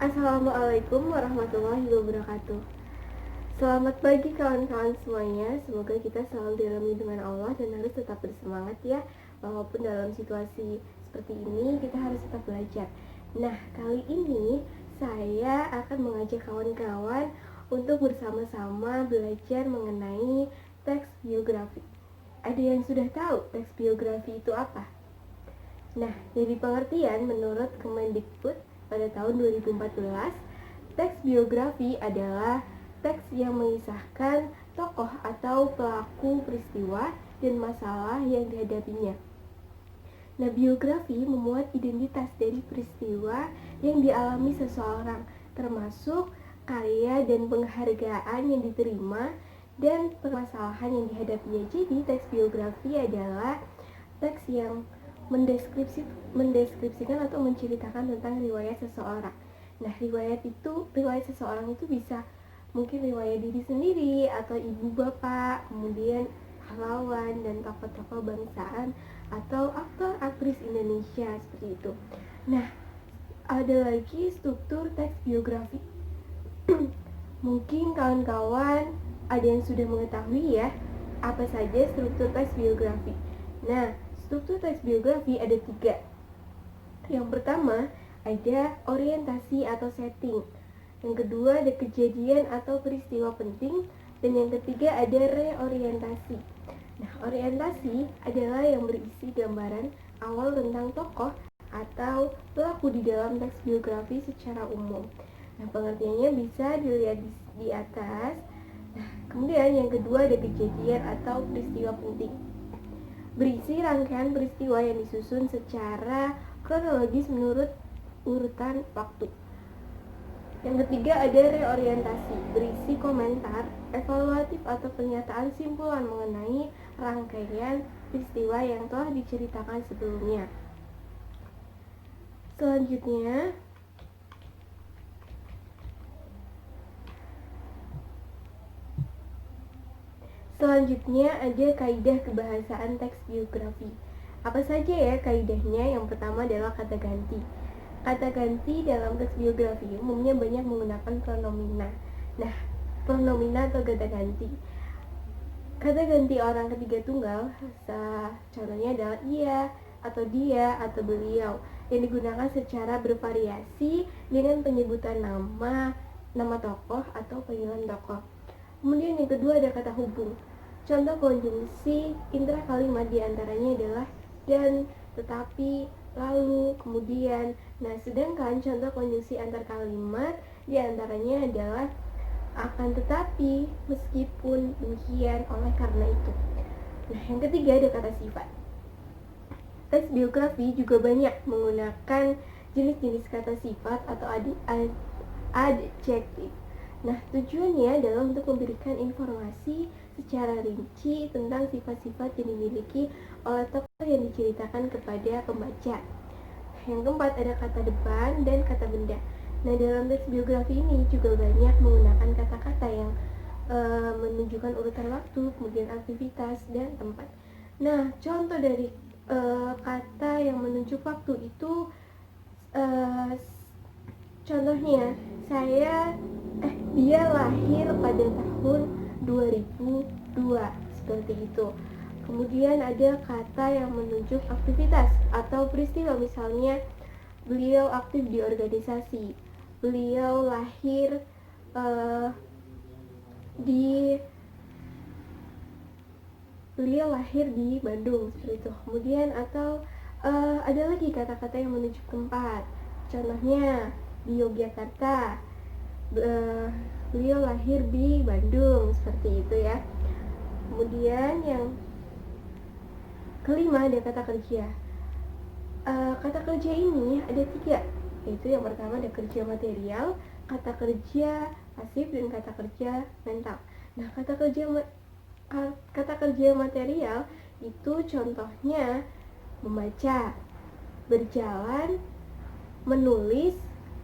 Assalamualaikum warahmatullahi wabarakatuh. Selamat pagi kawan-kawan semuanya. Semoga kita selalu dalam lindungan Allah dan harus tetap bersemangat ya. Walaupun dalam situasi seperti ini kita harus tetap belajar. Nah, kali ini saya akan mengajak kawan-kawan untuk bersama-sama belajar mengenai teks biografi. Ada yang sudah tahu teks biografi itu apa? Nah, dari pengertian menurut Kemendikbud pada tahun 2014, teks biografi adalah teks yang mengisahkan tokoh atau pelaku peristiwa dan masalah yang dihadapinya. Nah, biografi memuat identitas dari peristiwa yang dialami seseorang, termasuk karya dan penghargaan yang diterima dan permasalahan yang dihadapinya. Jadi, teks biografi adalah teks yang mendeskripsikan atau menceritakan tentang riwayat seseorang. Nah, riwayat seseorang itu bisa mungkin riwayat diri sendiri atau ibu bapak, kemudian pahlawan dan tokoh-tokoh bangsaan atau aktor aktris Indonesia seperti itu. Nah, ada lagi struktur teks biografi. Mungkin kawan-kawan ada yang sudah mengetahui ya apa saja struktur teks biografi. Nah, struktur teks biografi ada 3. Yang pertama ada orientasi atau setting. Yang kedua ada kejadian atau peristiwa penting. Dan yang ketiga ada reorientasi. Nah, orientasi adalah yang berisi gambaran awal tentang tokoh atau pelaku di dalam teks biografi secara umum. Nah, pengertiannya bisa dilihat di atas. Nah, kemudian yang kedua ada kejadian atau peristiwa penting. Berisi rangkaian peristiwa yang disusun secara kronologis menurut urutan waktu. Yang ketiga ada reorientasi, berisi komentar, evaluatif atau pernyataan simpulan mengenai rangkaian peristiwa yang telah diceritakan sebelumnya. Selanjutnya ada kaidah kebahasaan teks biografi. Apa saja ya kaidahnya? Yang pertama adalah kata ganti. Kata ganti dalam teks biografi umumnya banyak menggunakan pronomina. Nah, pronomina atau kata ganti. Kata ganti orang ketiga tunggal, contohnya adalah ia, atau dia, atau beliau, yang digunakan secara bervariasi dengan penyebutan nama tokoh atau panggilan tokoh. Kemudian yang kedua ada kata hubung. Contoh konjungsi intra kalimat diantaranya adalah dan, tetapi, lalu, kemudian. Nah, sedangkan contoh konjungsi antar kalimat diantaranya adalah akan tetapi, meskipun, demikian, oleh karena itu. Nah, yang ketiga ada kata sifat. Teks biografi juga banyak menggunakan jenis-jenis kata sifat atau adjektif. Nah, tujuannya adalah untuk memberikan informasi secara rinci tentang sifat-sifat yang dimiliki oleh tokoh yang diceritakan kepada pembaca. Yang keempat ada kata depan dan kata benda. Nah, dalam teks biografi ini juga banyak menggunakan kata-kata yang menunjukkan urutan waktu, kemudian aktivitas dan tempat. Nah, contoh dari kata yang menunjuk waktu itu contohnya dia lahir pada tahun 2002 seperti itu. Kemudian ada kata yang menunjuk aktivitas atau peristiwa, misalnya beliau aktif di organisasi, beliau lahir di Bandung seperti itu. Kemudian atau ada lagi kata-kata yang menunjuk tempat, contohnya di Yogyakarta, beliau lahir di Bandung seperti itu ya. Kemudian yang kelima ada kata kerja. Kata kerja ini ada 3, yaitu yang pertama ada kerja material, kata kerja pasif, dan kata kerja mental. Nah, kata kerja material itu contohnya membaca, berjalan, menulis,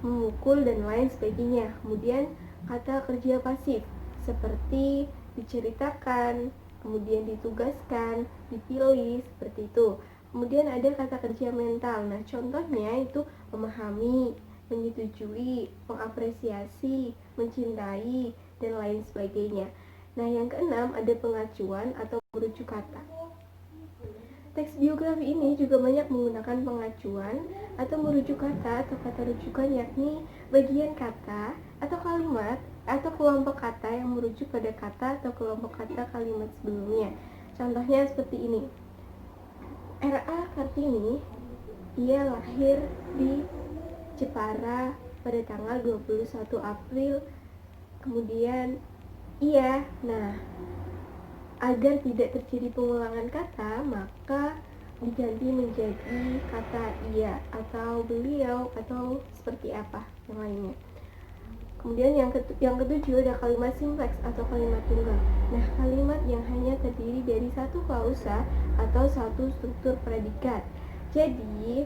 memukul, dan lain sebagainya. Kemudian kata kerja pasif seperti diceritakan, kemudian ditugaskan, dipilih, seperti itu. Kemudian ada kata kerja mental. Nah, contohnya itu memahami, menyetujui, mengapresiasi, mencintai, dan lain sebagainya. Nah, yang keenam ada pengacuan atau merujuk kata. Teks biografi ini juga banyak menggunakan pengacuan atau merujuk kata atau kata rujukan, yakni bagian kata atau kalimat atau kelompok kata yang merujuk pada kata atau kelompok kata kalimat sebelumnya. Contohnya seperti ini. R.A. Kartini, ia lahir di Jepara pada tanggal 21 April. Kemudian ia, agar tidak terjadi pengulangan kata, maka diganti menjadi kata ia atau beliau atau seperti apa yang lainnya. Kemudian yang ketujuh ada kalimat simpleks atau kalimat tunggal. Nah, kalimat yang hanya terdiri dari satu klausa atau satu struktur predikat. Jadi,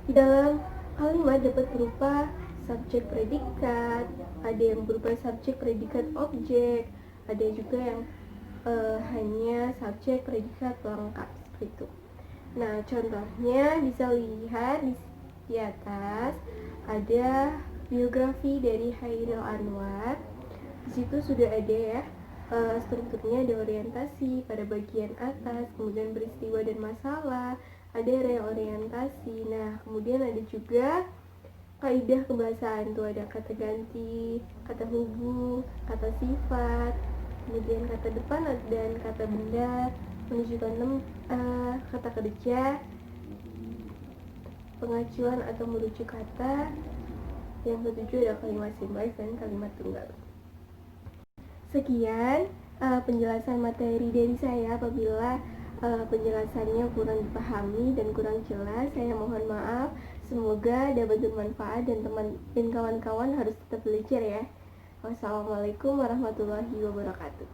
di dalam kalimat dapat berupa subjek predikat, ada yang berupa subjek predikat objek, ada juga yang hanya subjek predikat pelengkap seperti itu. Nah, contohnya bisa lihat di atas ada biografi dari Chairil Anwar. Di situ sudah ada ya strukturnya, ada orientasi pada bagian atas, kemudian peristiwa dan masalah, ada reorientasi. Nah, kemudian ada juga kaidah kebahasaan, tuh ada kata ganti, kata hubung, kata sifat, kemudian kata depan dan kata benda, menunjukkan kata kerja, pengacuan atau merujuk kata. Yang ketujuh ada kalimat simpleks dan kalimat tunggal. Sekian penjelasan materi dari saya. Apabila penjelasannya kurang dipahami dan kurang jelas, saya mohon maaf. Semoga dapat bermanfaat dan kawan-kawan harus tetap belajar ya. Wassalamualaikum warahmatullahi wabarakatuh.